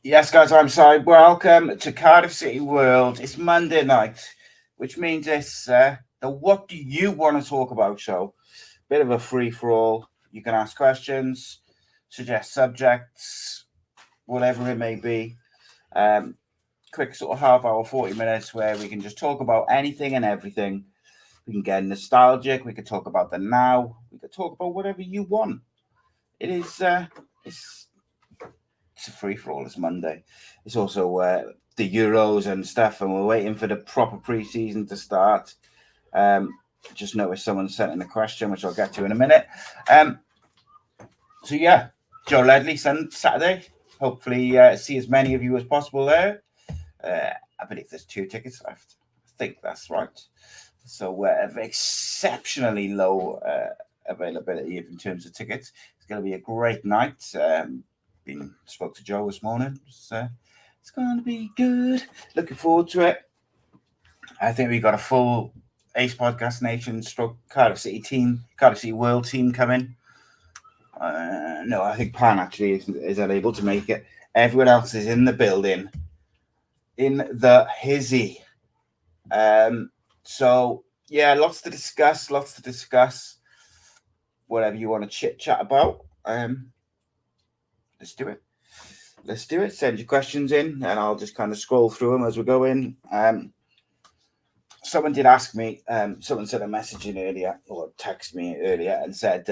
Yes, guys, I'm sorry. Welcome to Cardiff City World. It's Monday night, which means it's the What Do You Want to Talk About show. Bit of a free for all. You can ask questions, suggest subjects, whatever it may be. Um, Quick sort of half hour, 40 minutes where we can just talk about anything and everything. We can get nostalgic. We could talk about the now. We could talk about whatever you want. It is, it's it's a free for all. It's Monday. It's also the Euros and stuff, and we're waiting for the proper pre-season to start. Um, just noticed someone sent in a question, which I'll get to in a minute. Um, so yeah, Joe Ledley Saturday. Hopefully, see as many of you as possible there. I believe there's 2 tickets left. I think that's right. So exceptionally low availability in terms of tickets. It's going to be a great night. Spoke to Joe this morning. It's going to be good. Looking forward to it. I think we got a full Ace Podcast Nation stroke Cardiff City team, Cardiff City World team coming. No, I think Pan actually is unable to make it. Everyone else is in the building, in the hizzy. So yeah, lots to discuss. Whatever you want to chit chat about. Let's do it. Send your questions in, and I'll just kind of scroll through them as we go in. Someone did ask me. Someone sent a message in earlier, or texted me earlier, and said,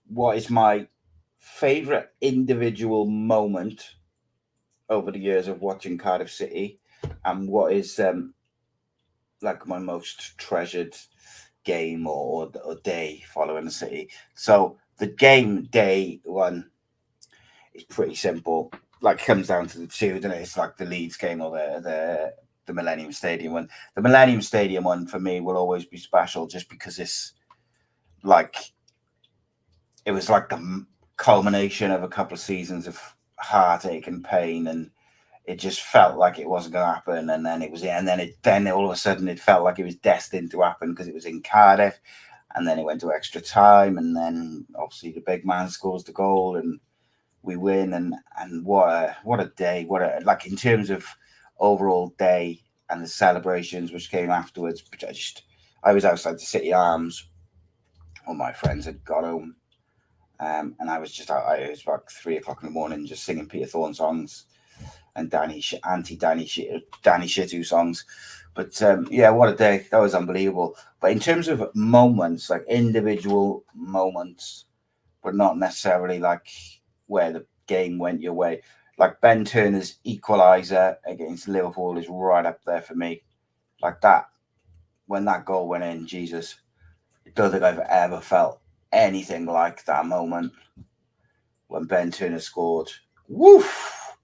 "What is my favorite individual moment over the years of watching Cardiff City, and what is like my most treasured game or day following the City?" So the game day one is pretty simple. Like, it comes down to the two, doesn't it? It's like the Leeds game or the Millennium Stadium one. The Millennium Stadium one for me will always be special, just because like it was like the culmination of a couple of seasons of heartache and pain, and it just felt like it wasn't going to happen, and then it was, and then all of a sudden it felt like it was destined to happen because it was in Cardiff, and then it went to extra time, and then obviously the big man scores the goal, and we win, and what a day, like in terms of overall day and the celebrations which came afterwards. I was outside the City Arms. All my friends had got home, and I was just out. It was about 3 o'clock in the morning, just singing Peter Thorne songs and Danny Shittu songs. But yeah, what a day! That was unbelievable. But in terms of moments, like individual moments, but not necessarily like where the game went your way. Like Ben Turner's equaliser against Liverpool is right up there for me. Like that, when that goal went in, Jesus, I don't think I've ever felt anything like that moment when Ben Turner scored. Woof!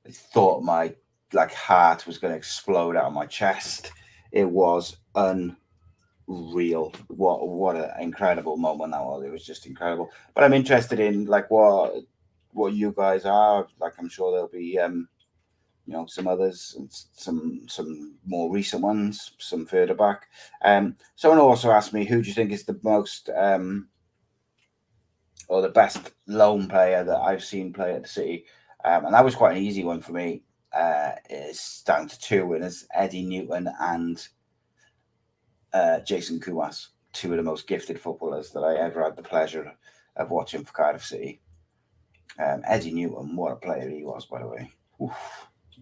I thought my heart was going to explode out of my chest. It was unreal. What an incredible moment that was. It was just incredible. But I'm interested in like what you guys are like. I'm sure there'll be some others, and some more recent ones, some further back. Someone also asked me, who do you think is the most or the best loan player that I've seen play at the City? And that was quite an easy one for me. It's down to 2 winners: Eddie Newton and Jason Kouas, 2 of the most gifted footballers that I ever had the pleasure of watching for Cardiff City. Eddie Newton, what a player he was, by the way. Oof,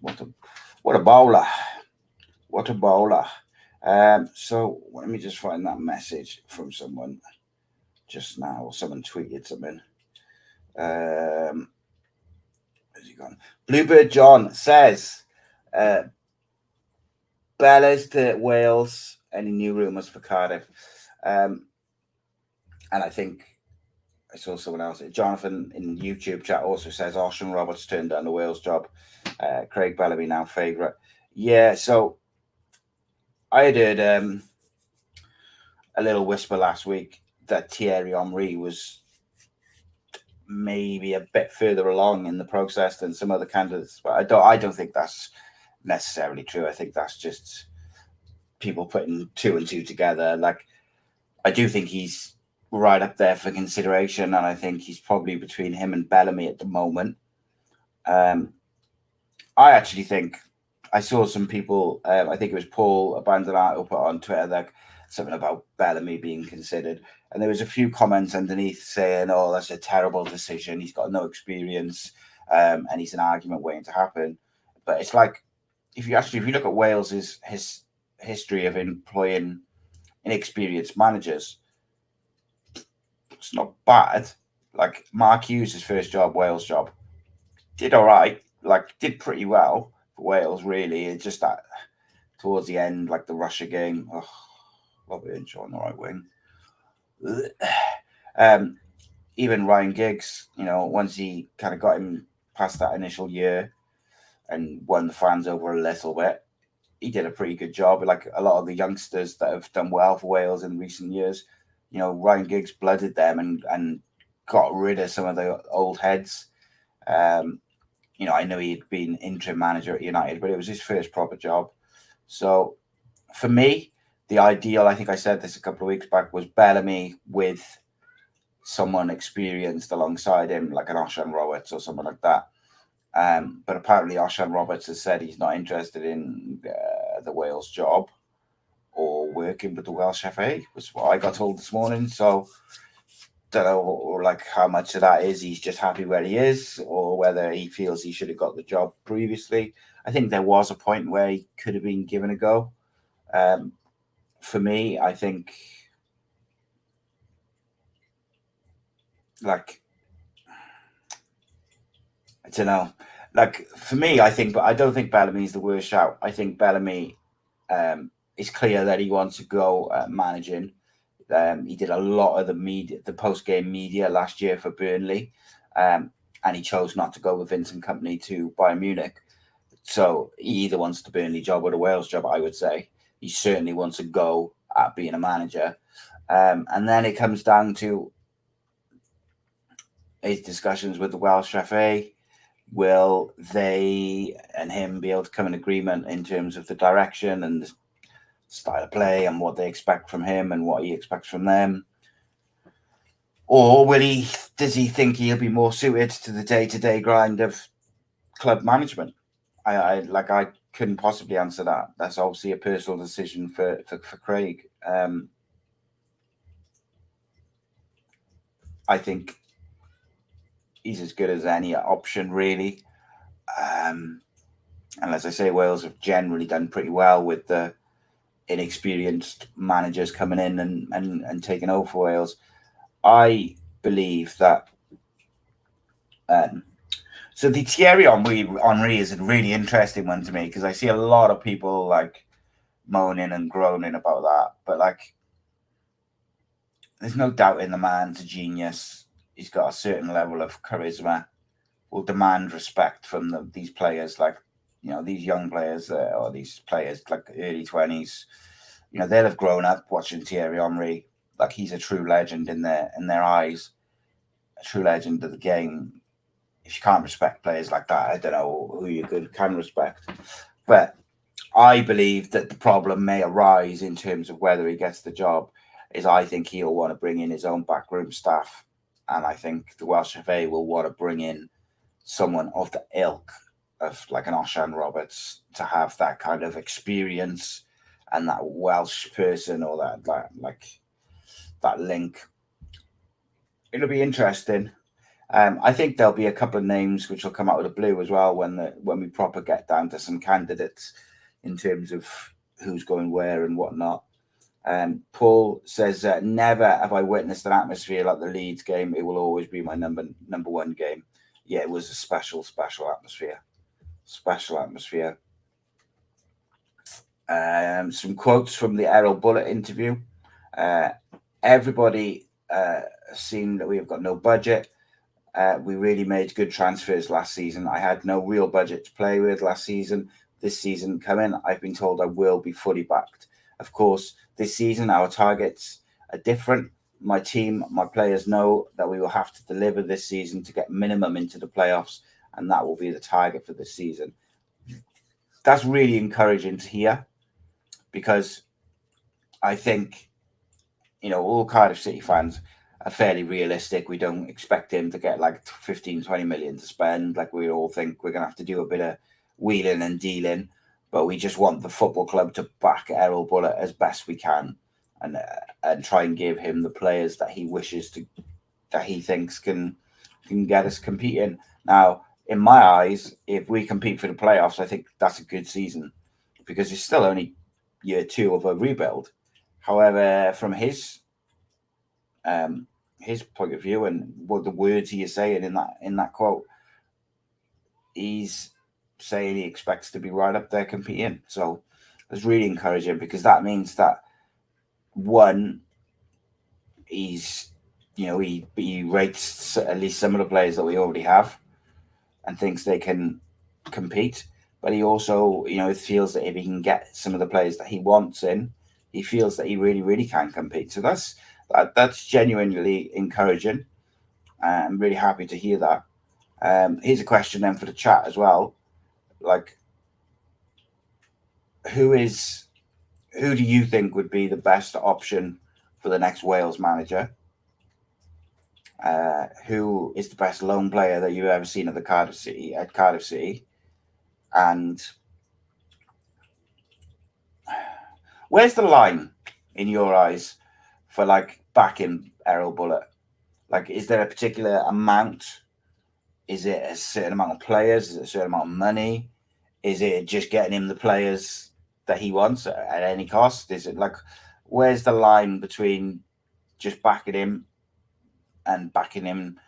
what a bowler. What a bowler. So let me just find that message from someone just now. Someone tweeted something. Where's he gone? Bluebird John says, Bella's to Wales. Any new rumours for Cardiff? And I think I saw someone else. Jonathan in YouTube chat also says Ocean Roberts turned down the Wales job. Craig Bellamy now favourite. Yeah, so I had heard a little whisper last week that Thierry Henry was maybe a bit further along in the process than some other candidates, but I don't think that's necessarily true. I think that's just people putting 2 and 2 together. Like, I do think he's right up there for consideration, and I think he's probably between him and Bellamy at the moment. I actually think I saw some people. I think it was Paul Abandonado put on Twitter that something about Bellamy being considered, and there was a few comments underneath saying, "Oh, that's a terrible decision. He's got no experience, and he's an argument waiting to happen." But it's like if you look at Wales's his history of employing inexperienced managers, it's not bad. Like Mark Hughes' first job, Wales job, did all right. Like did pretty well for Wales. Really, it's just that towards the end, like the Russia game, love Earnshaw on the right wing. Even Ryan Giggs, once he kind of got him past that initial year and won the fans over a little bit, he did a pretty good job. Like a lot of the youngsters that have done well for Wales in recent years, Ryan Giggs blooded them and got rid of some of the old heads. I know he'd been interim manager at United, but it was his first proper job. So for me, the ideal, I think I said this a couple of weeks back, was Bellamy with someone experienced alongside him, like an Osian Roberts or someone like that. But apparently Osian Roberts has said he's not interested in the Wales job or working with the Welsh FA, was what I got told this morning. So don't know like how much of that is he's just happy where he is or whether he feels he should have got the job previously. I think there was a point where he could have been given a go. For me, I think like I don't know. Like for me, I think, but I don't think Bellamy's the worst shout. I think Bellamy it's clear that he wants to go managing. He did a lot of the post-game media last year for Burnley, and he chose not to go with Vincent Kompany to Bayern Munich. So he either wants the Burnley job or the Wales job, I would say. He certainly wants to go at being a manager. And then it comes down to his discussions with the Welsh FA. Will they and him be able to come in agreement in terms of the direction and the style of play and what they expect from him and what he expects from them? Or does he think he'll be more suited to the day-to-day grind of club management? I couldn't possibly answer that. That's obviously a personal decision for Craig. I think he's as good as any option, really. And as I say, Wales have generally done pretty well with the inexperienced managers coming in and taking over for Wales. I believe that. So the Thierry Henry is a really interesting one to me because I see a lot of people like moaning and groaning about that, but like, there's no doubt in the man's a genius. He's got a certain level of charisma. Will demand respect from these players, like these young players or these players like early 20s. They'll have grown up watching Thierry Henry. Like he's a true legend in their eyes, a true legend of the game. If you can't respect players like that, I don't know who you can respect. But I believe that the problem may arise in terms of whether he gets the job. Is I think he'll want to bring in his own backroom staff, and I think the Welsh FA will want to bring in someone of the ilk of like an Osian Roberts to have that kind of experience and that Welsh person or that link. It'll be interesting. I think there'll be a couple of names which will come out of the blue as well when we proper get down to some candidates in terms of who's going where and whatnot. Paul says, never have I witnessed an atmosphere like the Leeds game. It will always be my number one game. Yeah, it was a special atmosphere. Special atmosphere. Some quotes from the Errol Bullitt interview. Everybody seemed that we have got no budget. We really made good transfers last season. I had no real budget to play with last season. This season coming, I've been told I will be fully backed. Of course, this season, our targets are different. My team, my players know that we will have to deliver this season to get minimum into the playoffs, and that will be the target for this season. That's really encouraging to hear because I think, all Cardiff City fans are fairly realistic. We don't expect him to get like 15, 20 million to spend. Like we all think we're going to have to do a bit of wheeling and dealing, but we just want the football club to back Errol Bullitt as best we can, and try and give him the players that he wishes to, that he thinks can get us competing. Now, in my eyes, if we compete for the playoffs, I think that's a good season, because it's still only year 2 of a rebuild. However, from his point of view and what the words he is saying in that quote, he's saying he expects to be right up there competing. So it's really encouraging, because that means that, one, he's, he rates at least some of the players that we already have and thinks they can compete. But he also, it feels that if he can get some of the players that he wants in, he feels that he really, really can compete. So that's genuinely encouraging. I'm really happy to hear that. Here's a question then for the chat as well. Like, who do you think would be the best option for the next Wales manager? Who is the best loan player that you've ever seen at Cardiff City? And where's the line in your eyes for like backing Errol Bullitt? Like, is there a particular amount? Is it a certain amount of players? Is it a certain amount of money? Is it just getting him the players that he wants at any cost? Is it like, where's the line between just backing him and backing him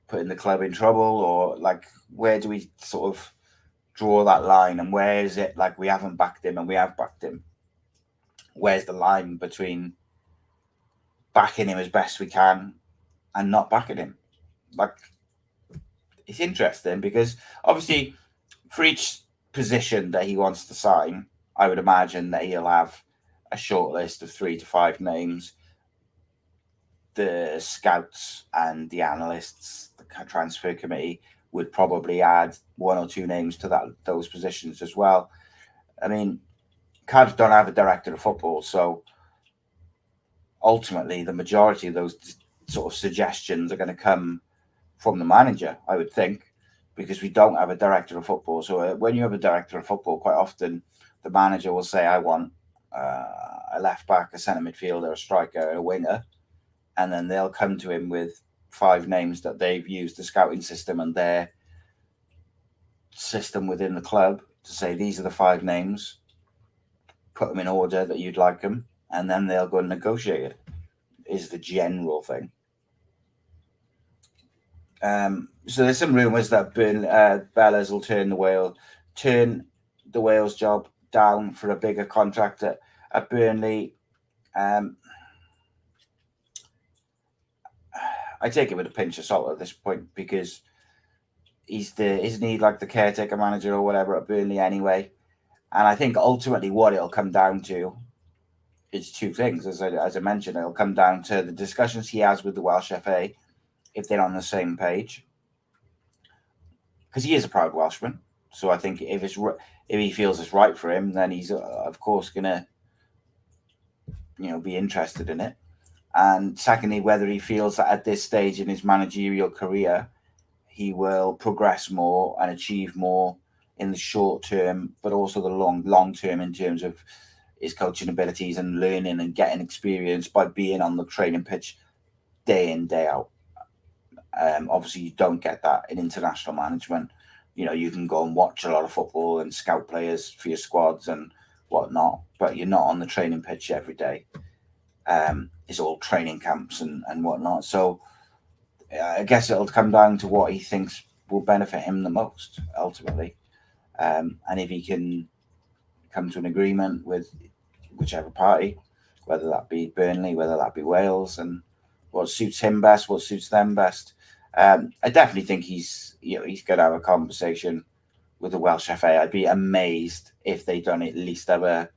putting the club in trouble? Or like, where do we sort of draw that line? And where is it like we haven't backed him and we have backed him? Where's the line between backing him as best we can and not backing him? Like, it's interesting, because obviously for each position that he wants to sign, I would imagine that he'll have a short list of 3 to 5 names. The scouts and the analysts, the transfer committee, would probably add 1 or 2 names to those positions as well. I mean, Cardiff don't have a director of football, so ultimately the majority of those sort of suggestions are going to come from the manager, I would think, because we don't have a director of football. So when you have a director of football, quite often the manager will say, I want a left back, a centre midfielder, a striker, a winger, and then they'll come to him with 5 names that they've used the scouting system and their system within the club to say, these are the 5 names, put them in order that you'd like them, and then they'll go and negotiate it, is the general thing. So there's some rumours that Bellas will turn the Wales job down for a bigger contract at Burnley. I take it with a pinch of salt at this point, because isn't he like the caretaker manager or whatever at Burnley anyway? And I think ultimately what it'll come down to is 2 things. As I mentioned, it'll come down to the discussions he has with the Welsh FA, if they're on the same page, because he is a proud Welshman. So I think if he feels it's right for him, then he's of course gonna be interested in it. And secondly, whether he feels that at this stage in his managerial career, he will progress more and achieve more in the short term, but also the long term, in terms of his coaching abilities and learning and getting experience by being on the training pitch day in, day out. Obviously, you don't get that in international management. You can go and watch a lot of football and scout players for your squads and whatnot, but you're not on the training pitch every day. It's all training camps and whatnot. So I guess it'll come down to what he thinks will benefit him the most, ultimately. And if he can come to an agreement with whichever party, whether that be Burnley, whether that be Wales, and what suits him best, what suits them best. I definitely think he's going to have a conversation with the Welsh FA. I'd be amazed if they don't at least have a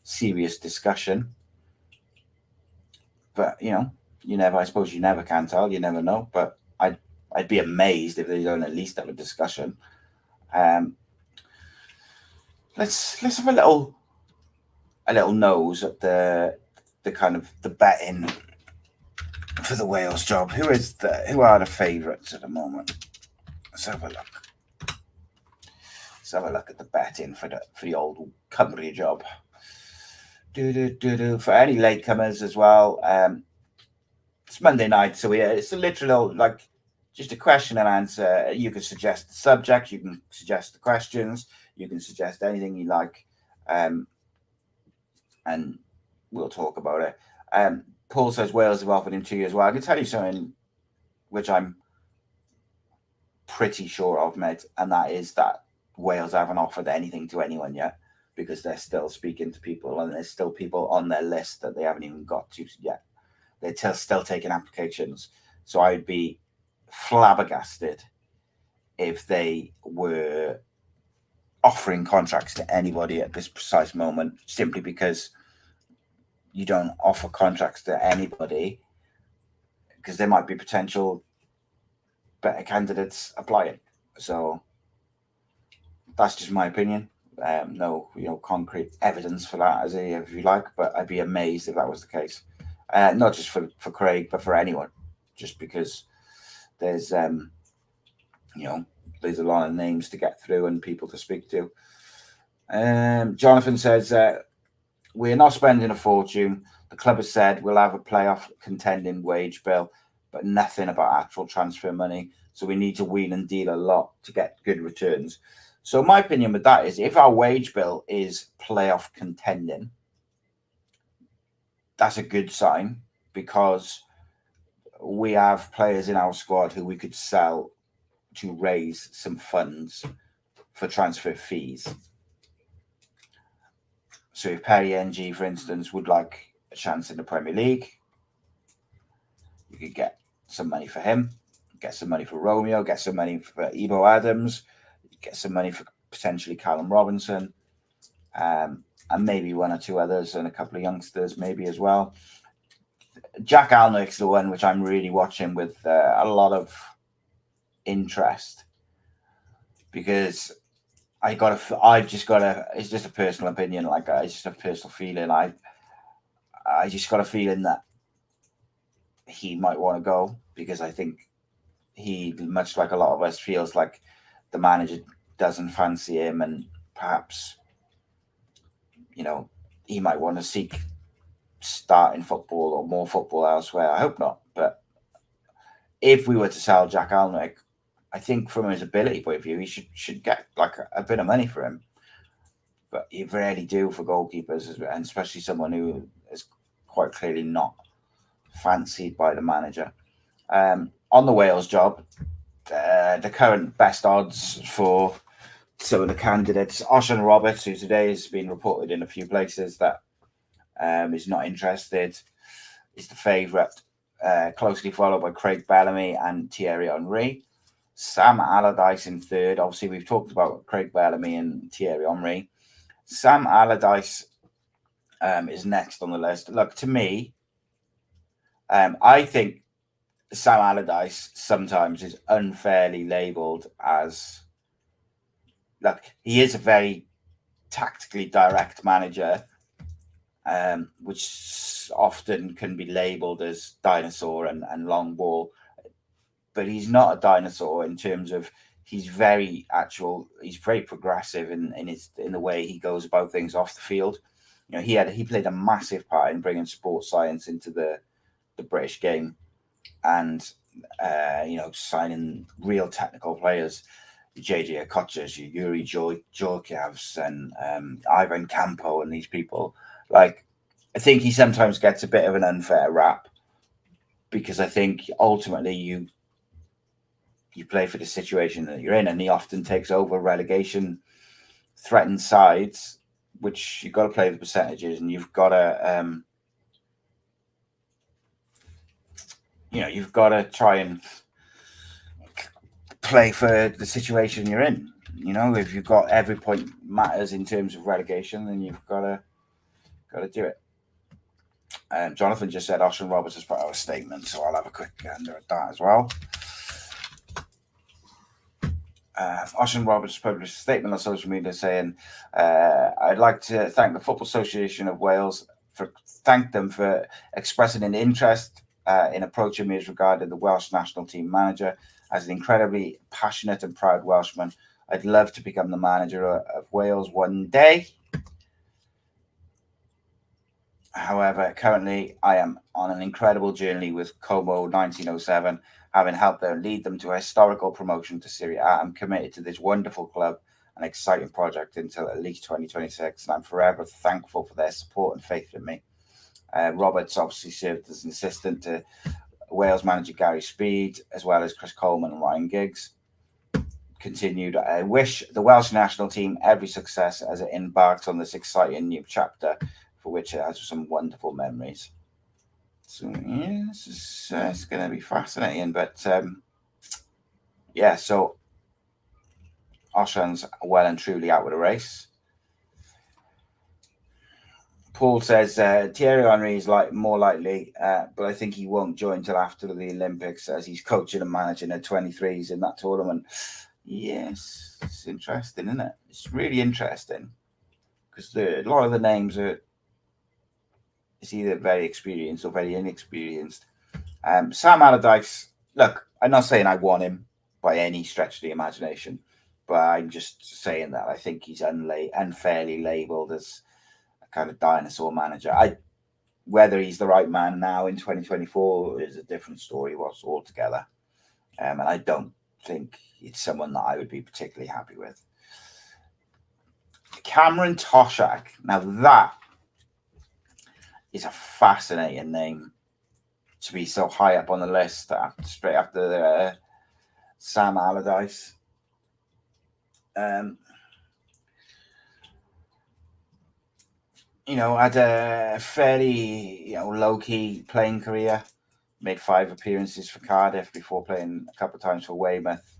serious discussion. But I suppose you never can tell. You never know. But I'd be amazed if they don't at least have a discussion. Let's have a little nose at the kind of the betting for the Wales job. Who are the favourites at the moment? Let's have a look. Let's have a look at the betting for the old Cymru job. For any latecomers as well. It's Monday night, so it's a literal just a question and answer. You can suggest the subject, you can suggest the questions, you can suggest anything you like, and we'll talk about it. Paul says Wales have offered him 2 years. Well, I can tell you something which I'm pretty sure of, mate, and that is that Wales haven't offered anything to anyone yet, because they're still speaking to people, and there's still people on their list that they haven't even got to yet. They're still taking applications. So I'd be flabbergasted if they were offering contracts to anybody at this precise moment, simply because you don't offer contracts to anybody because there might be potential better candidates applying. So that's just my opinion. No, concrete evidence for that, if you like, but I'd be amazed if that was the case. Not just for Craig, but for anyone, just because there's there's a lot of names to get through and people to speak to. Jonathan says, we're not spending a fortune. The club has said we'll have a playoff contending wage bill, but nothing about actual transfer money. So we need to wheel and deal a lot to get good returns. So my opinion with that is, if our wage bill is playoff contending, that's a good sign, because we have players in our squad who we could sell to raise some funds for transfer fees. So if Perry NG, for instance, would like a chance in the Premier League, you could get some money for him, get some money for Romeo, get some money for Ebo Adams, get some money for potentially Callum Robinson, and maybe one or two others, and a couple of youngsters maybe as well. Jack Alnwick's the one which I'm really watching with a lot of interest, because it's just a personal opinion. It's just a personal feeling. I just got a feeling that he might want to go, because I think he, much like a lot of us, feels like the manager doesn't fancy him, and perhaps, he might want to seek starting football or more football elsewhere. I hope not. But if we were to sell Jack Alnwick, I think from his ability point of view, he should get a bit of money for him. But you rarely do for goalkeepers, and especially someone who is quite clearly not fancied by the manager. On the Wales job, the current best odds for some of the candidates, Osian Roberts, who today has been reported in a few places that is not interested, is the favourite, closely followed by Craig Bellamy and Thierry Henry. Sam Allardyce in third. Obviously, we've talked about Craig Bellamy and Thierry Henry. Sam Allardyce is next on the list. Look, to me, I think Sam Allardyce sometimes is unfairly labelled as, he is a very tactically direct manager, which often can be labelled as dinosaur and long ball. But he's not a dinosaur in terms of he's very progressive in the way he goes about things off the field. He played a massive part in bringing sports science into the British game, and signing real technical players, JJ Okochas, Yuri Djorkaevs, and Ivan Campo, and these people. I think he sometimes gets a bit of an unfair rap, because I think ultimately you play for the situation that you're in, and he often takes over relegation threatened sides, which you've got to play the percentages, and you've got to you've got to try and play for the situation you're in. If you've got every point matters in terms of relegation, then you've got to do it. Jonathan just said Osian Roberts has put out a statement, so I'll have a quick gander at that as well. Osian Roberts published a statement on social media saying, I'd like to thank the Football Association of Wales for expressing an interest in approaching me as regarding the Welsh national team manager. As an incredibly passionate and proud Welshman, I'd love to become the manager of Wales one day. However, currently I am on an incredible journey with Como 1907, having helped them lead them to a historical promotion to Serie A. I'm committed to this wonderful club and exciting project until at least 2026, and I'm forever thankful for their support and faith in me. Roberts obviously served as an assistant to Wales manager Gary Speed, as well as Chris Coleman and Ryan Giggs. Continued, I wish the Welsh national team every success as it embarks on this exciting new chapter, for which it has some wonderful memories. So yeah, this is it's going to be fascinating. But so Oshan's well and truly out of the race. Paul says Thierry Henry is more likely, but I think he won't join till after the Olympics, as he's coaching and managing the 23s in that tournament. Yes, it's interesting, isn't it? It's really interesting because a lot of the names are either very experienced or very inexperienced. Sam Allardyce, look, I'm not saying I want him by any stretch of the imagination, but I'm just saying that I think he's unfairly labelled as a kind of dinosaur manager. Whether he's the right man now in 2024 is a different story altogether. And I don't think it's someone that I would be particularly happy with. Cameron Toshak. Now that is a fascinating name to be so high up on the list straight after Sam Allardyce. Had a fairly low-key playing career. Made 5 appearances for Cardiff before playing a couple of times for Weymouth,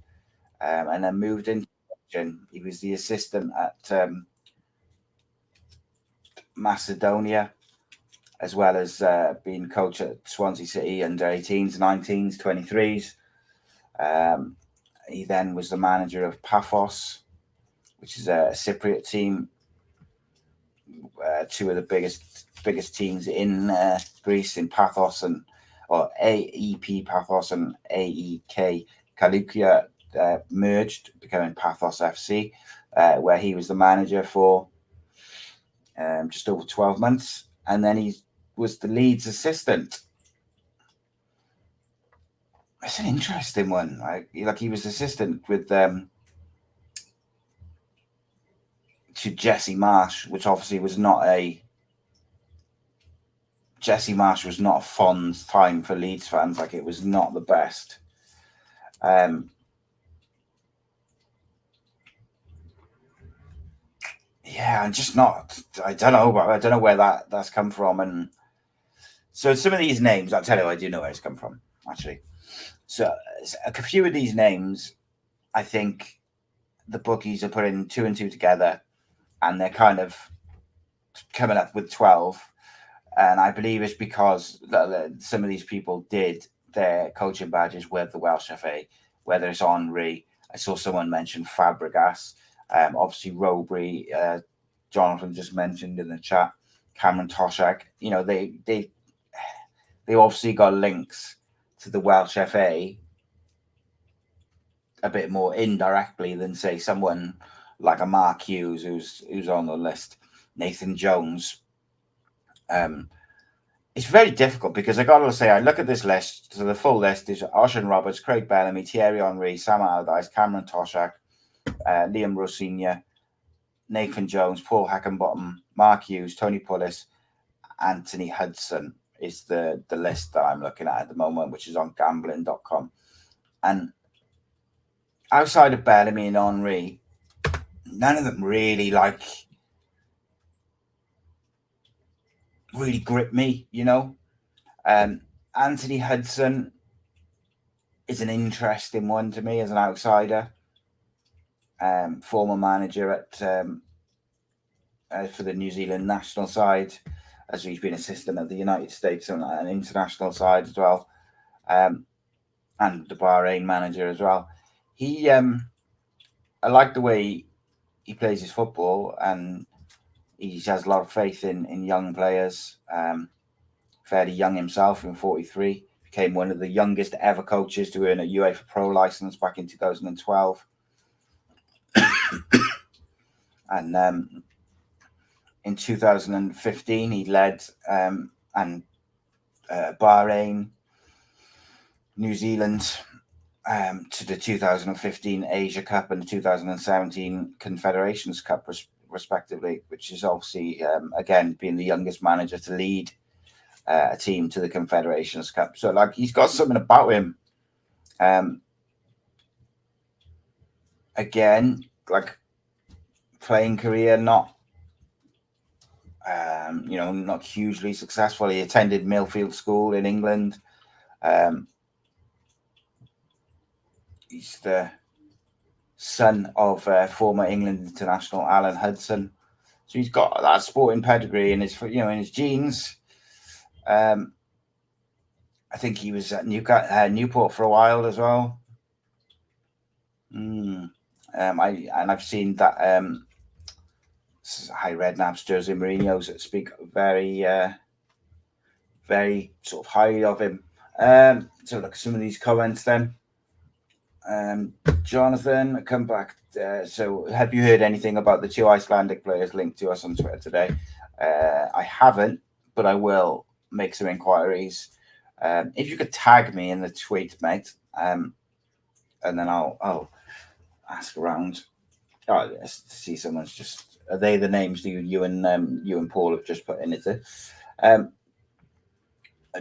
and then moved into coaching. He was the assistant at Macedonia, as well as being coach at Swansea City under 18s, 19s, 23s. He then was the manager of Paphos, which is a Cypriot team, 2 of the biggest teams in Greece, in Paphos or AEP Paphos and AEK Kalloukia merged, becoming Paphos FC, where he was the manager for just over 12 months, and then he was the Leeds assistant. It's an interesting one, right? He was assistant with to Jesse Marsh, which obviously was not a fond time for Leeds fans. It was not the best. I'm just not. I don't know where that's come from, and so some of these names, I'll tell you, I do know where it's come from actually. So a few of these names, I think the bookies are putting 2 and 2 together, and they're kind of coming up with 12. And I believe it's because some of these people did their coaching badges with the Welsh FA, whether it's Henry. I saw someone mention Fabregas, obviously Rowbury, Jonathan just mentioned in the chat, Cameron Toshak. They obviously got links to the Welsh FA a bit more indirectly than, say, someone like a Mark Hughes who's on the list, Nathan Jones. It's very difficult because I got to say, I look at this list. So the full list is Ocean Roberts, Craig Bellamy, Thierry Henry, Sam Allardyce, Cameron Toshak, Liam Rosigne, Nathan Jones, Paul Heckenbottom, Mark Hughes, Tony Pulis, Anthony Hudson is the list that I'm looking at the moment, which is on gambling.com. And outside of Bellamy and Henry, none of them really grip me, Anthony Hudson is an interesting one to me as an outsider. Former manager at for the New Zealand national side, as he's been assistant at the United States and an international side as well, and the Bahrain manager as well. I like the way he plays his football, and he has a lot of faith in young players. Fairly young himself, in 43, became one of the youngest ever coaches to earn a UEFA Pro license back in 2012. And in 2015, he led Bahrain, New Zealand to the 2015 Asia Cup and the 2017 Confederations Cup, respectively, which is obviously, again, being the youngest manager to lead a team to the Confederations Cup. So, like, he's got something about him. Again, like, playing career, not not hugely successful. He attended Millfield School in England. He's the son of former England international Alan Hudson, so he's got that sporting pedigree in his in his genes. I think he was at Newport for a while as well. I've seen that. I read Napsters and Mourinho's that speak very, very sort of highly of him. So look at some of these comments then. Jonathan, come back. So have you heard anything about the two Icelandic players linked to us on Twitter today? I haven't, but I will make some inquiries. If you could tag me in the tweet, mate, and then I'll ask around. Oh, yes, to see someone's just. Are they the names that you and Paul have just put in? Is it?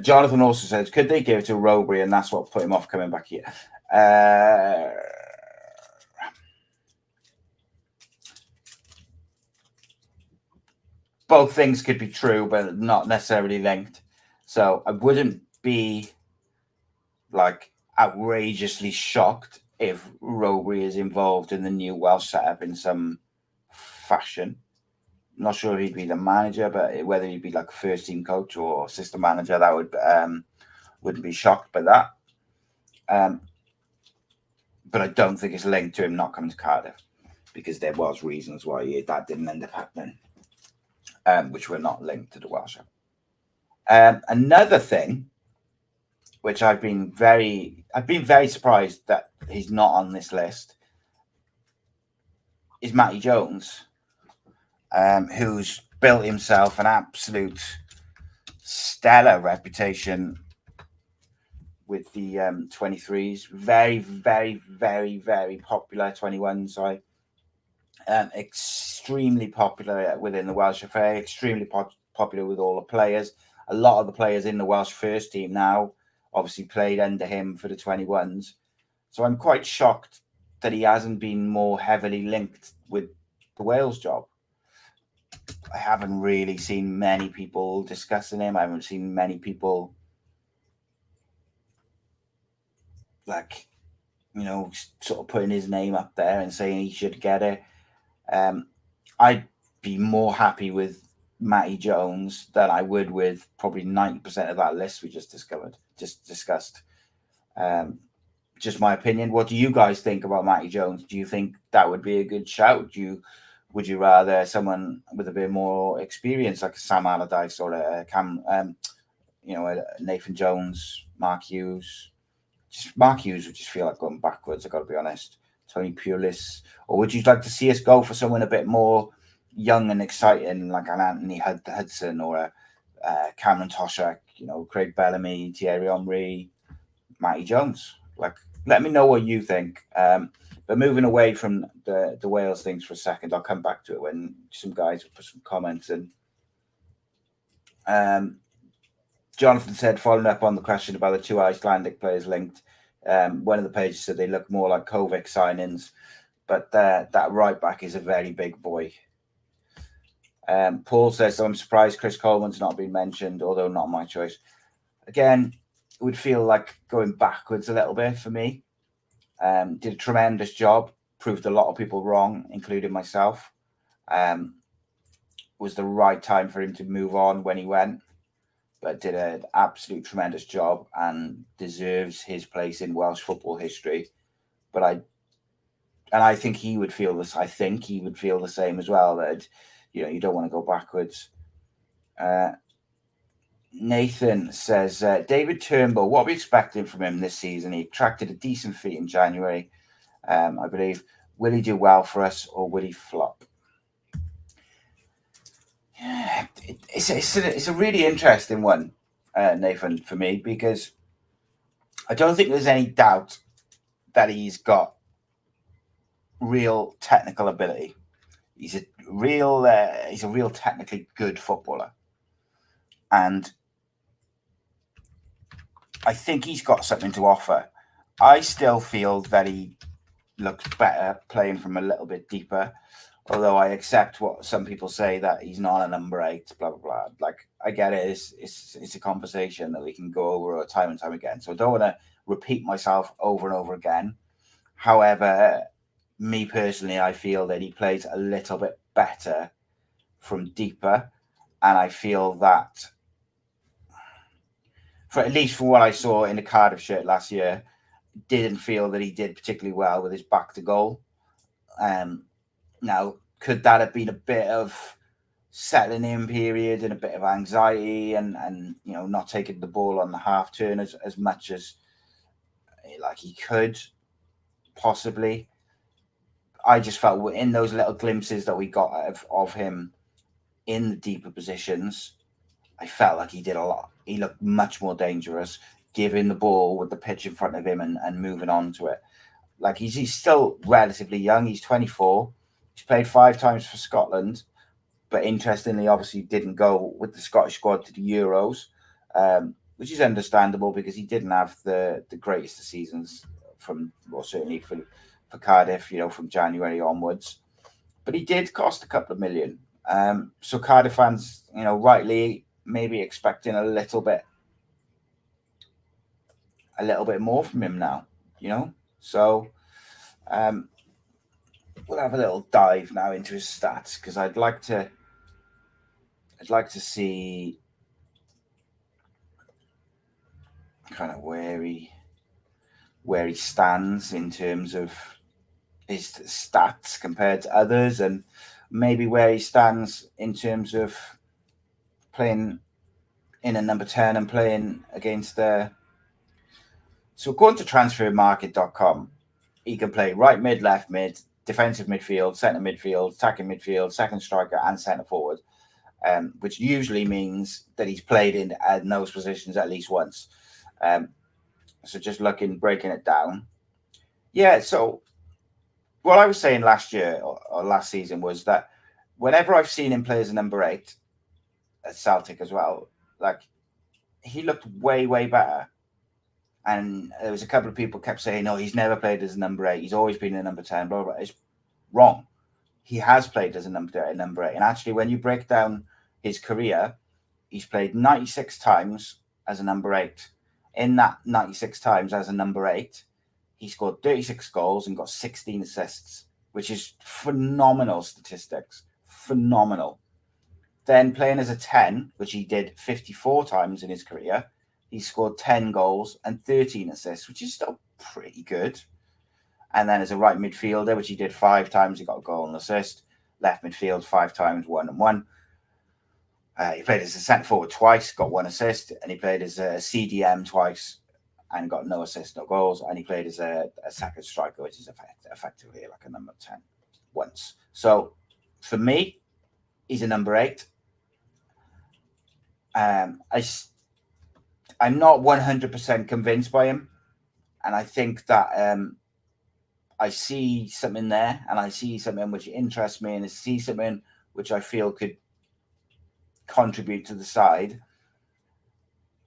Jonathan also says, could they give it to Rowbury, and that's what put him off coming back here? Both things could be true, but not necessarily linked. So I wouldn't be like outrageously shocked if Rowbury is involved in the new Welsh setup in some fashion. Not sure if he'd be the manager, but whether he'd be like a first team coach or assistant manager, that wouldn't be shocked by that. But I don't think it's linked to him not coming to Cardiff, because there was reasons why that didn't end up happening, which were not linked to the Welsh. Another thing, which I've been very surprised that he's not on this list, is Matty Jones, who's built himself an absolute stellar reputation with the 23s. Very, very, very, very popular 21 side. Extremely popular within the Welsh FA, extremely popular with all the players. A lot of the players in the Welsh first team now obviously played under him for the 21s. So I'm quite shocked that he hasn't been more heavily linked with the Wales job. I haven't really seen many people discussing him. I haven't seen many people sort of putting his name up there and saying he should get it. I'd be more happy with Matty Jones than I would with probably 90% of that list we just discussed. Just my opinion. What do you guys think about Matty Jones? Do you think that would be a good shout? Would you rather someone with a bit more experience, like a Sam Allardyce or a Nathan Jones, Mark Hughes? Mark Hughes would just feel like going backwards, I've got to be honest. Tony Pulis. Or would you like to see us go for someone a bit more young and exciting, like an Anthony Hudson or a Cameron Toshak, Craig Bellamy, Thierry Henry, Matty Jones? Like, let me know what you think. But moving away from the Wales things for a second, I'll come back to it when some guys put some comments in. Jonathan said, following up on the question about the two Icelandic players linked, one of the pages said they look more like Kovac signings, but that right back is a very big boy. Paul says, I'm surprised Chris Coleman's not been mentioned, although not my choice. Again, it would feel like going backwards a little bit for me. Did a tremendous job, proved a lot of people wrong, including myself. Was the right time for him to move on when he went, but did an absolute tremendous job and deserves his place in Welsh football history. But I think he would feel this. I think he would feel the same as well, that you don't want to go backwards. Nathan says, David Turnbull, what are we expecting from him this season? He attracted a decent fee in January, I believe. Will he do well for us or will he flop? It's a really interesting one, Nathan, for me, because I don't think there's any doubt that he's got real technical ability. He's a real technically good footballer, and I think he's got something to offer. I still feel that he looks better playing from a little bit deeper, although I accept what some people say that he's not a number 8, blah blah blah. Like, I get it. It's a conversation that we can go over time and time again. So I don't want to repeat myself over and over again. However, me personally, I feel that he plays a little bit better from deeper, and I feel that, for at least from what I saw in the Cardiff shirt last year, didn't feel that he did particularly well with his back to goal. Now, could that have been a bit of settling in period and a bit of anxiety and not taking the ball on the half turn as much as like he could possibly? I just felt in those little glimpses that we got of him in the deeper positions, I felt like he did a lot. He looked much more dangerous, giving the ball with the pitch in front of him and moving on to it. Like, he's still relatively young. He's 24. He's played 5 times for Scotland, but interestingly, obviously didn't go with the Scottish squad to the Euros, which is understandable because he didn't have the greatest of seasons certainly for Cardiff, from January onwards. But he did cost a couple of million. So Cardiff fans, rightly maybe expecting a little bit more from him now, So we'll have a little dive now into his stats, because I'd like to see kind of where he stands in terms of his stats compared to others, and maybe where he stands in terms of playing in a number 10 and playing against the. So going to transfermarket.com, he can play right mid, left mid, defensive midfield, centre midfield, attacking midfield, second striker, and centre forward, which usually means that he's played in those positions at least once. So just breaking it down. Yeah, so what I was saying last year or last season was that whenever I've seen him play as a number 8 at Celtic as well, like, he looked way, way better. And there was a couple of people kept saying, no, he's never played as a number 8. He's always been a number 10, blah, blah, blah. It's wrong. He has played as a number 8. And actually, when you break down his career, he's played 96 times as a number 8. In that 96 times as a number 8, he scored 36 goals and got 16 assists, which is phenomenal statistics. Phenomenal. Then playing as a 10, which he did 54 times in his career, he scored 10 goals and 13 assists, which is still pretty good. And then as a right midfielder, which he did 5 times, he got a goal and assist. Left midfield 5 times, 1 and 1. He played as a centre forward twice, got 1 assist, and he played as a CDM twice and got no assists, no goals. And he played as a second striker, which is effectively like a number 10 once. So for me, he's a number 8. I'm not 100% convinced by him, and I think that I see something there, and I see something which interests me, and I see something which I feel could contribute to the side.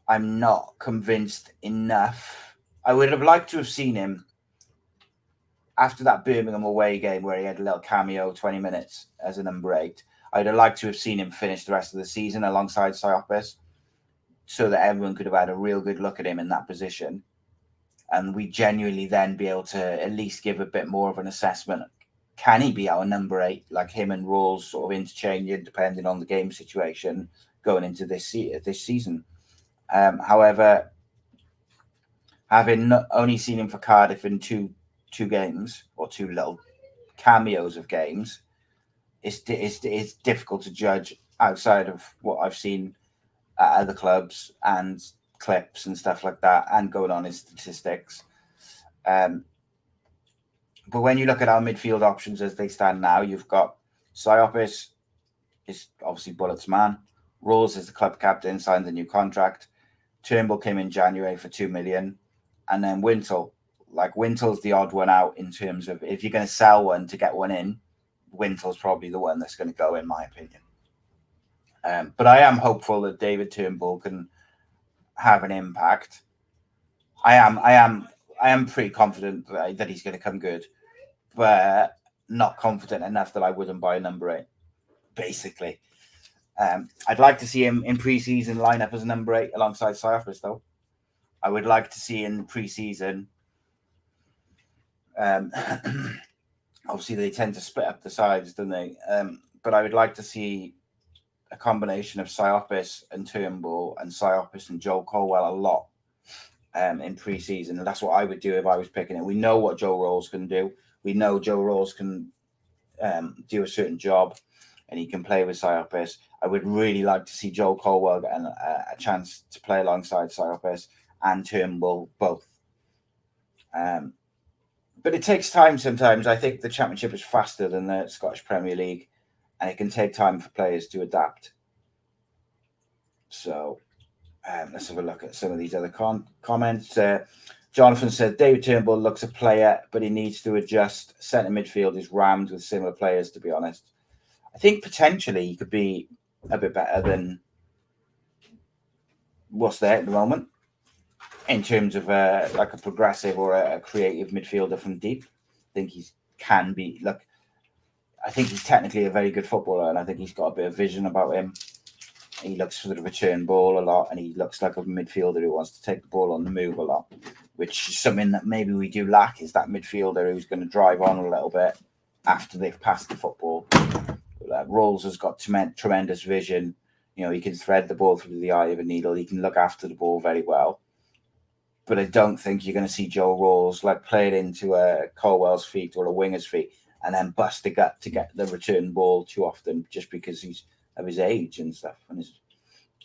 I'm not convinced enough. I would have liked to have seen him after that Birmingham away game where he had a little cameo, 20 minutes as a number 8. I'd have liked to have seen him finish the rest of the season alongside Siopis, so that everyone could have had a real good look at him in that position. And we genuinely then be able to at least give a bit more of an assessment. Can he be our number 8, like him and Rawls sort of interchanging depending on the game situation going into this season? However, having not only seen him for Cardiff in two games, or 2 little cameos of games, it's difficult to judge outside of what I've seen at other clubs and clips and stuff like that, and going on his statistics. But when you look at our midfield options as they stand now, you've got Siopis, is obviously Bullett's man. Rose is the club captain, signed a new contract. Turnbull came in January for 2 million. And then Wintle. Like, Wintle's the odd one out in terms of if you're going to sell one to get one in, Wintle's probably the one that's going to go, in my opinion. But I am hopeful that David Turnbull can have an impact. I am pretty confident that he's going to come good, but not confident enough that I wouldn't buy a number 8, basically. I'd like to see him in pre-season lineup as a number 8 alongside Cyprus, though. I would like to see in pre-season. Obviously, they tend to split up the sides, don't they? But I would like to see a combination of Cyprus and Turnbull and Cyprus and Joe Colwell a lot in pre-season. And that's what I would do if I was picking it. We know what Joe Rolls can do. We know Joe Rolls can do a certain job and he can play with Cyprus. I would really like to see Joe Colwell get a chance to play alongside Cyprus and Turnbull both. But it takes time sometimes. I think the Championship is faster than the Scottish Premier League, and it can take time for players to adapt. So let's have a look at some of these other comments. Jonathan said, David Turnbull looks a player, but he needs to adjust. Centre midfield is rammed with similar players, to be honest. I think potentially he could be a bit better than what's there at the moment in terms of like a progressive or a creative midfielder from deep. I think he can be. Look, I think he's technically a very good footballer, and I think he's got a bit of vision about him. He looks for the return ball a lot, and he looks like a midfielder who wants to take the ball on the move a lot, which is something that maybe we do lack, is that midfielder who's going to drive on a little bit after they've passed the football. Rolls has got tremendous vision. You know, he can thread the ball through the eye of a needle. He can look after the ball very well. But I don't think you're going to see Joe Rolls like play it into a Colwell's feet or a winger's feet and then bust a gut to get the return ball too often, just because he's of his age and stuff. And it's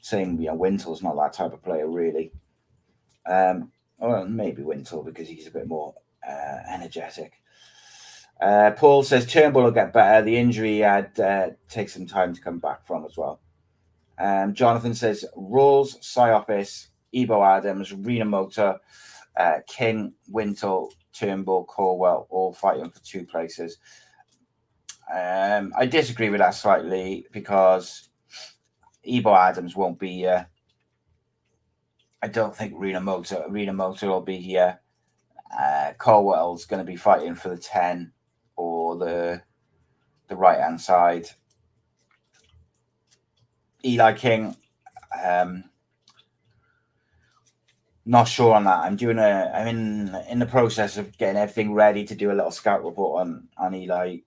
saying, you know, Wintle's not that type of player, really. Well, maybe Wintle because he's a bit more energetic. Paul says Turnbull will get better. The injury he had takes some time to come back from as well. Jonathan says Rolls, Psyopis, Ebo Adams, Rena Motor, King, Wintle, Turnbull, Corwell, all fighting for 2 places. I disagree with that slightly because Ebo Adams won't be here. I don't think Rena Motor will be here. Corwell's going to be fighting for the 10 or the right-hand side. Eli King, not sure on that. I'm in the process of getting everything ready to do a little scout report on Eli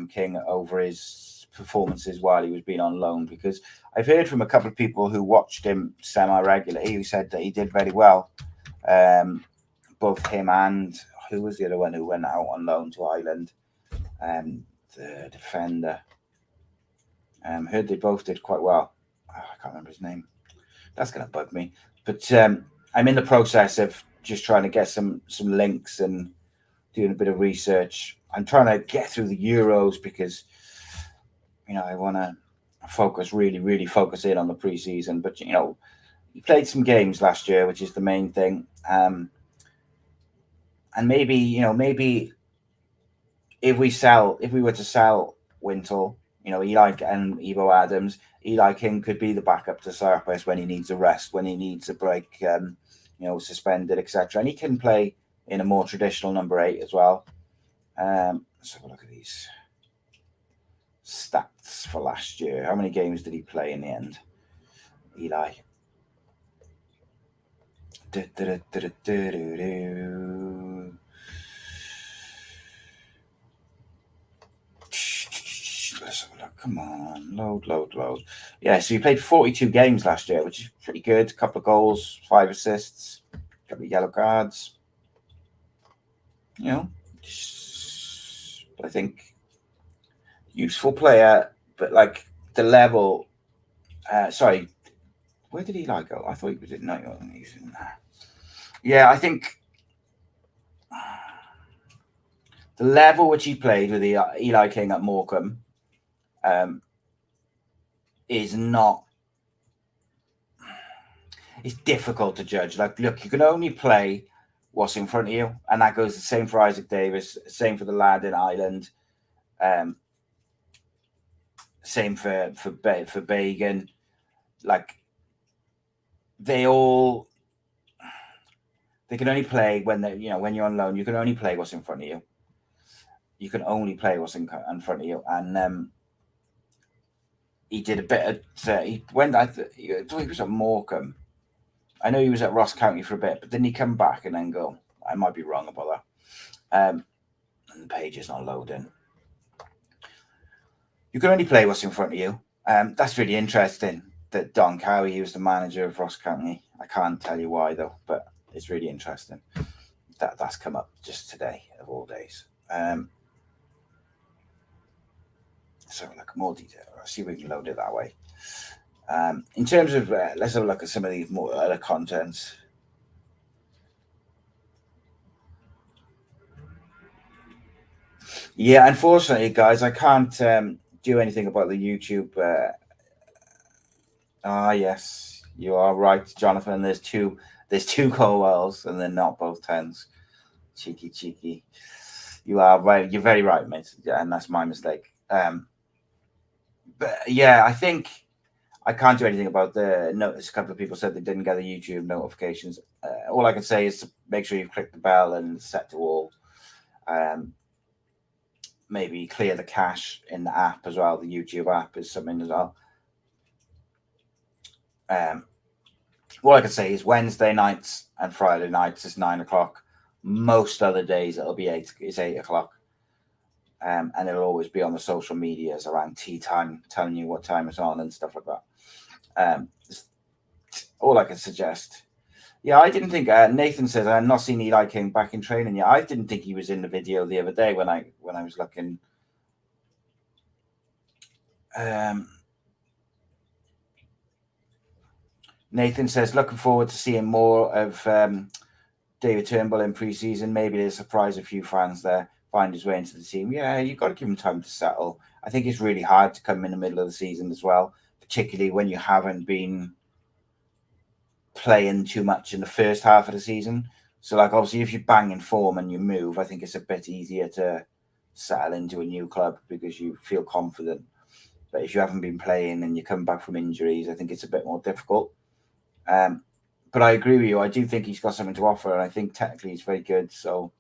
King over his performances while he was being on loan, because I've heard from a couple of people who watched him semi-regularly who said that he did very well. Both him and who was the other one who went out on loan to Ireland? The defender. Heard they both did quite well. I can't remember his name. That's going to bug me. But I'm in the process of just trying to get some links and doing a bit of research. I'm trying to get through the Euros because, you know, I want to really focus in on the pre-season. But, you know, he played some games last year, which is the main thing. And maybe if we were to sell Wintle, you know, Eli and Ebo Adams, Eli King could be the backup to Cyprus when he needs a rest, when he needs a break, you know, suspended, etc. And he can play in a more traditional number 8 as well. Let's have a look at these stats for last year. How many games did he play in the end? Eli. Come on, load. Yeah, so he played 42 games last year, which is pretty good. A couple of goals, 5 assists, a couple of yellow cards. You know, I think useful player, but like the level. Sorry, where did Eli go? I thought he was in. No, he's in there. Yeah, I think the level which he played with Eli King at Morecambe, is not. It's difficult to judge. Like, look, you can only play what's in front of you, and that goes the same for Isaac Davis, same for the lad in Ireland, same for Bagan. Like, they can only play when when you're on loan. You can only play what's in front of you. You can only play what's in front of you, and he did a bit of. He went. I thought he was at Morecambe. I know he was at Ross County for a bit, but didn't he come back and then go? I might be wrong about that. And the page is not loading. You can only play what's in front of you. That's really interesting that Don Cowie, he was the manager of Ross County. I can't tell you why though, but it's really interesting that's come up just today of all days. So like more detail. I'll see if we can load it that way. In terms of, let's have a look at some of these more other contents. Yeah, unfortunately, guys, I can't do anything about the YouTube. Yes, you are right, Jonathan. There's two Colwells, and they're not both 10s. Cheeky. You are right. You're very right, mate. Yeah, and that's my mistake. But yeah, I think I can't do anything about the notice. A couple of people said they didn't get the YouTube notifications. All I can say is to make sure you've clicked the bell and set to all. Maybe clear the cache in the app as well. The YouTube app is something as well. All I can say is Wednesday nights and Friday nights is 9 o'clock. Most other days it'll be 8 o'clock. And it'll always be on the social medias around tea time, telling you what time it's on and stuff like that. All I can suggest. Yeah, I didn't think Nathan says I'm not seeing Eli King back in training yet. I didn't think he was in the video the other day when I was looking. Nathan says looking forward to seeing more of David Turnbull in pre-season. Maybe there's a surprise a few fans there. Find his way into the team. Yeah, you've got to give him time to settle. I think it's really hard to come in the middle of the season as well, particularly when you haven't been playing too much in the first half of the season. So, like, obviously, if you bang in form and you move, I think it's a bit easier to settle into a new club because you feel confident. But if you haven't been playing and you come back from injuries, I think it's a bit more difficult. But I agree with you. I do think he's got something to offer, and I think technically he's very good. So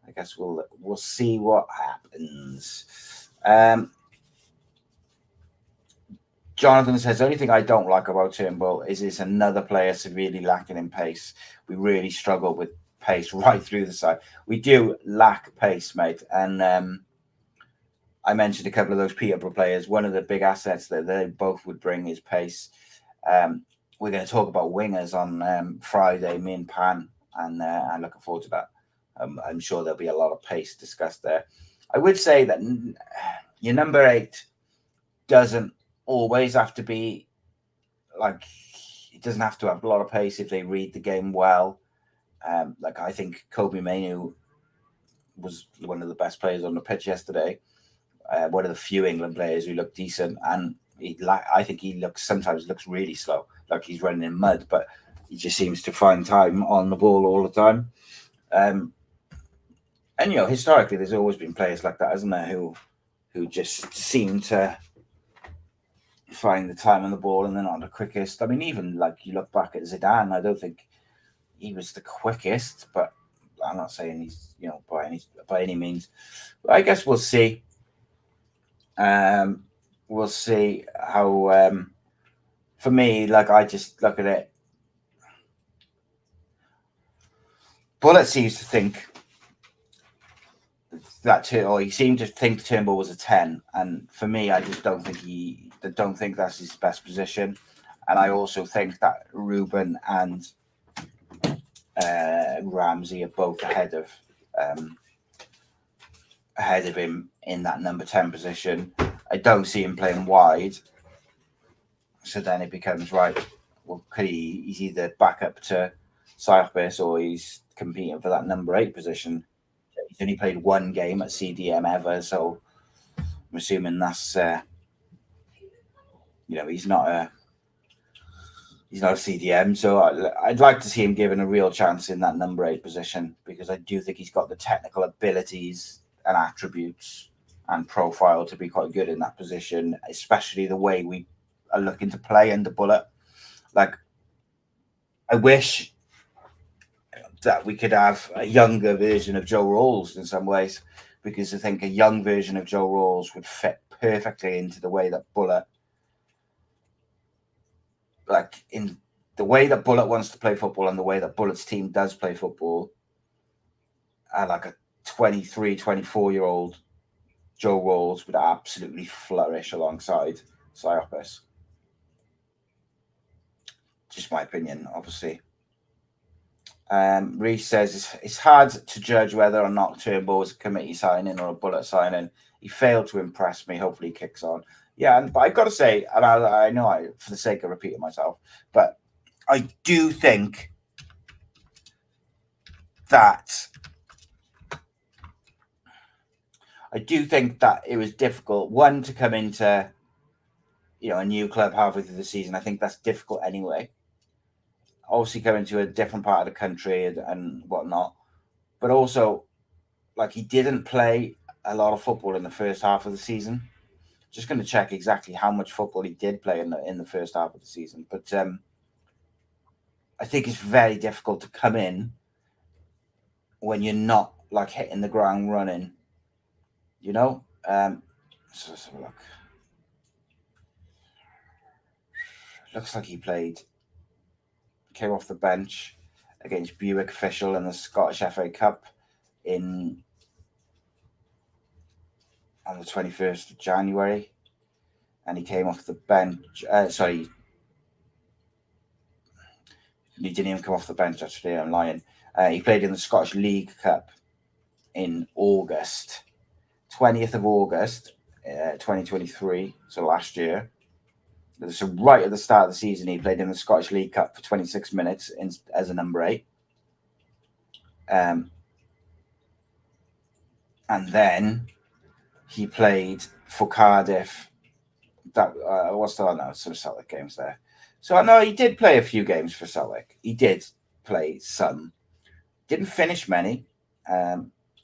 I guess we'll see what happens. Jonathan says, the only thing I don't like about Turnbull is another player severely lacking in pace. We really struggle with pace right through the side. We do lack pace, mate. And I mentioned a couple of those Peterborough players. One of the big assets that they both would bring is pace. We're going to talk about wingers on Friday, me and Pan, and I'm looking forward to that. I'm sure there'll be a lot of pace discussed there. I would say that your number 8 doesn't always have to be like, it doesn't have to have a lot of pace if they read the game well. Like, I think Kobe Mainu was one of the best players on the pitch yesterday. One of the few England players who looked decent, and I think he sometimes looks really slow, like he's running in mud, but he just seems to find time on the ball all the time. And historically, there's always been players like that, isn't there, who just seem to find the time on the ball and they're not the quickest. I mean, even like you look back at Zidane, I don't think he was the quickest, but I'm not saying he's by any means. But I guess we'll see. We'll see how. For me, like, I just look at it. Bullet seems to think that, or he seemed to think Turnbull was a 10, and for me, I just don't think that's his best position. And I also think that Ruben and Ramsey are both ahead of him in that number 10 position. I don't see him playing wide. So then it becomes, right, well, he's either back up to Cyprus or he's competing for that number 8 position. He's only played one game at CDM ever, so I'm assuming that's he's not a CDM, so I'd like to see him given a real chance in that number 8 position, because I do think he's got the technical abilities and attributes and profile to be quite good in that position, especially the way we are looking to play under Bullet. Like, I wish that we could have a younger version of Joe Rawls in some ways, because I think a young version of Joe Rawls would fit perfectly into the way that Bullet, like in the way that Bullet wants to play football and the way that Bullet's team does play football. Like a 23, 24-year-old Joe Rawls would absolutely flourish alongside Psyopis. Just my opinion, obviously. Reese says it's hard to judge whether or not Turnbull was a committee signing or a Bullet signing. He failed to impress me. Hopefully he kicks on. Yeah, but I've got to say, and I know for the sake of repeating myself, but I do think that it was difficult, one, to come into a new club halfway through the season. I think that's difficult anyway. Obviously coming to a different part of the country and whatnot, but also, like, he didn't play a lot of football in the first half of the season. Just going to check exactly how much football he did play in the first half of the season. But I think it's very difficult to come in when you're not like hitting the ground running. So let's have a look. Looks like he came off the bench against Buick Official in the Scottish FA Cup on the 21st of January, and he came off the bench. Sorry, he didn't even come off the bench, actually. I'm lying. He played in the Scottish League Cup in August, 20th of August, 2023, so last year. So right at the start of the season, he played in the Scottish League Cup for 26 minutes as a number 8. And then he played for Cardiff. That what's the other? Some Celtic games there. So I know he did play a few games for Celtic. He did play some. Didn't finish many.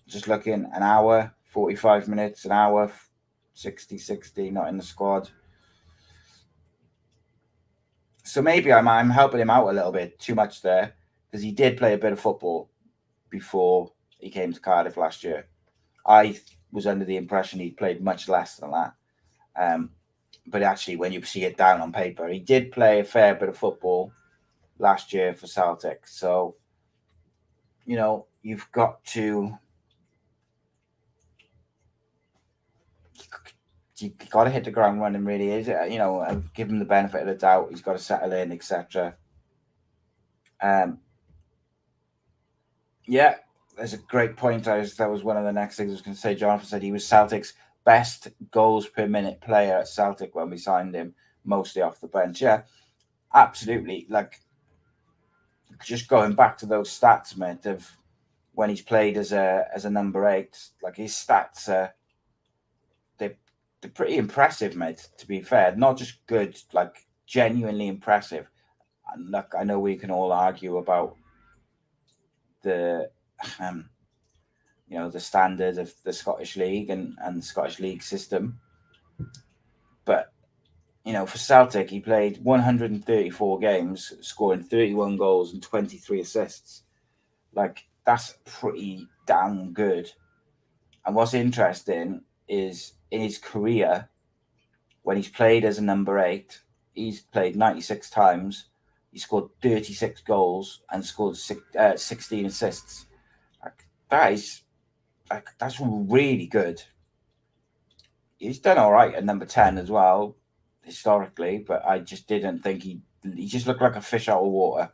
Just looking, an hour, 45 minutes, an hour, 60, not in the squad. So maybe I'm helping him out a little bit too much there, because he did play a bit of football before he came to Cardiff last year. I was under the impression he played much less than that. But actually, when you see it down on paper, he did play a fair bit of football last year for Celtic. So, you've got to hit the ground running, really. Is it? Give him the benefit of the doubt. He's got to settle in, etc. Yeah, there's a great point. That was one of the next things I was going to say. Jonathan said he was Celtic's best goals per minute player at Celtic when we signed him, mostly off the bench. Yeah, absolutely. Like, just going back to those stats, mate, of when he's played as a number 8, like, his stats they're pretty impressive, mate, to be fair. Not just good, like, genuinely impressive. And look, I know we can all argue about the the standard of the Scottish League and the Scottish League system, but for Celtic, he played 134 games, scoring 31 goals and 23 assists. Like, that's pretty damn good. And what's interesting is, in his career, when he's played as a number 8, he's played 96 times. He scored 36 goals and scored 16 assists. Like, that's really good. He's done all right at number 10 as well, historically, but I just didn't think he just looked like a fish out of water.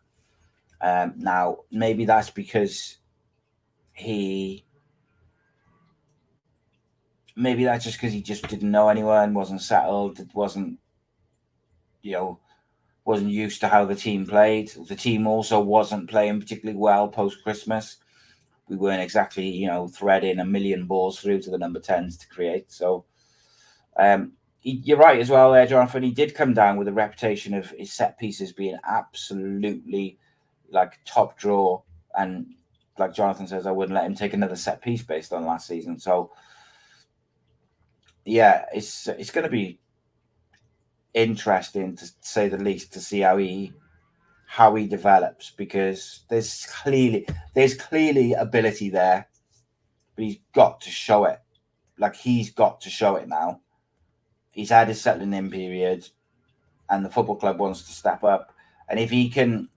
Now, maybe that's because he just didn't know anyone, wasn't settled, wasn't used to how the team played. The team also wasn't playing particularly well post-Christmas. We weren't exactly, threading a million balls through to the number 10s to create. So you're right as well there, Jonathan. He did come down with a reputation of his set pieces being absolutely like top draw, and like Jonathan says, I wouldn't let him take another set piece based on last season. So yeah, it's going to be interesting, to say the least, to see how he develops, because there's clearly ability there, but he's got to show it. Like, he's got to show it now. He's had his settling in period, and the football club wants to step up. And if he can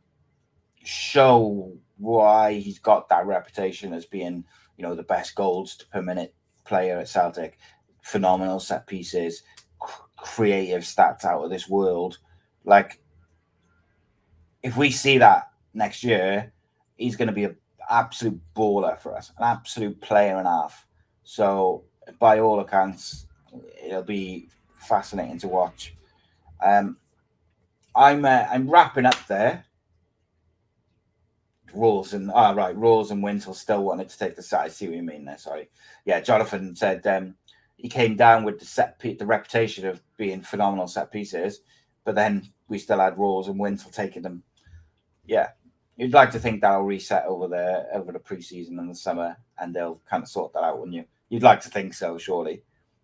show why he's got that reputation as being, the best goals per minute player at Celtic, phenomenal set pieces, creative stats out of this world, like, if we see that next year, he's going to be an absolute baller for us, an absolute player and a half. So by all accounts, it'll be fascinating to watch. I'm wrapping up there. Rawls and Wintle still wanted to take the side. I see what you mean there. Sorry. Yeah, Jonathan said he came down with the reputation of being phenomenal set pieces, but then we still had Rawls and Wintle taking them. Yeah, you'd like to think that'll reset over the preseason and the summer, and they'll kind of sort that out, wouldn't you? You'd like to think so, surely,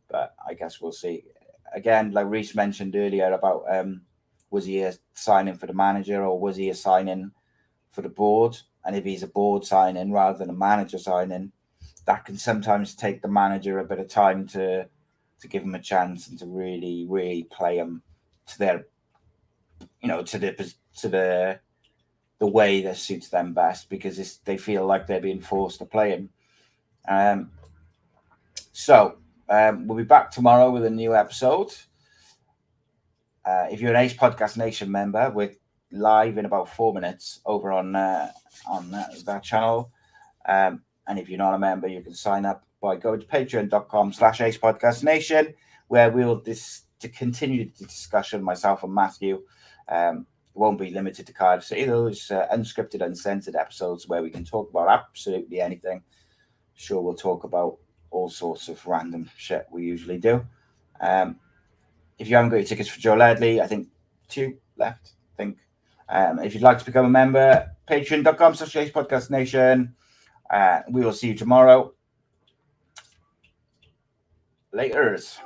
but I guess we'll see. Again, like Reece mentioned earlier about was he a signing for the manager, or was he a signing for the board? And if he's a board signing rather than a manager signing, that can sometimes take the manager a bit of time to give him a chance and to really, really play him to their, to the way that suits them best, because they feel like they're being forced to play him. So we'll be back tomorrow with a new episode. If you're an Ace Podcast Nation member, we're live in about 4 minutes over on that channel. And if you're not a member, you can sign up by going to patreon.com/Ace Podcast Nation, where we'll continue the discussion, myself and Matthew. Won't be limited to Cardiff City. Those unscripted, uncensored episodes where we can talk about absolutely anything. Sure, we'll talk about all sorts of random shit we usually do. If you haven't got your tickets for Joe Ledley, I think 2 left. If you'd like to become a member, patreon.com/Ace Podcast Nation. We will see you tomorrow. Laters.